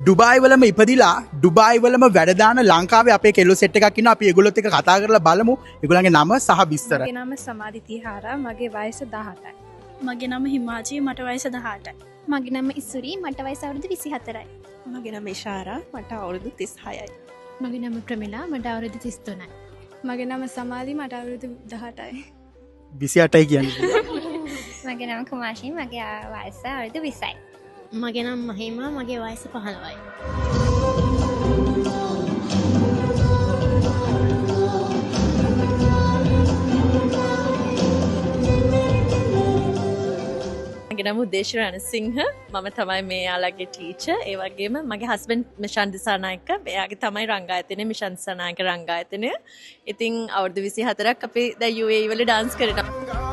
Dubai වලම ඉපදිලා Dubai වලම වැඩ දාන ලංකාවේ අපේ කෙල්ලෝ සෙට් එකක් ඉන්නවා. අපි ඒගොල්ලොත් එක්ක කතා කරලා බලමු ඒගොල්ලන්ගේ නම සහ විස්තර. මගේ නම සමාධි තිහාරා. මගේ වයස 18යි. මගේ නම හිමාජී මට වයස 18යි. මගේ නම ඉසුරි මට වයස අවුරුදු 24යි. මගේ නම ඉෂාරා. මට අවුරුදු 36යි. මගේ නම ප්‍රමිලා මට අවුරුදු 33යි. මගේ නම සමාධි. මට අවුරුදු 18යි. 28යි කියන්නේ. මගේ නම කුමාෂී මගේ වයස අවුරුදු 20යි. මගේ නම් මහිමා මගේ වයස 15යි. මගේ නම උදේශ රණසිංහ. මම තමයි මේ යාළගේ ටීචර්. ඒ වගේම මගේ හස්බන්ඩ් මිෂන් දිසානායක. එයාගේ තමයි රංගායතනයේ මිෂන් දිසානායක රංගායතනය. ඉතින් අවුරුදු 24ක් අපි දැන් UAE වල ඩාන්ස් කරනවා.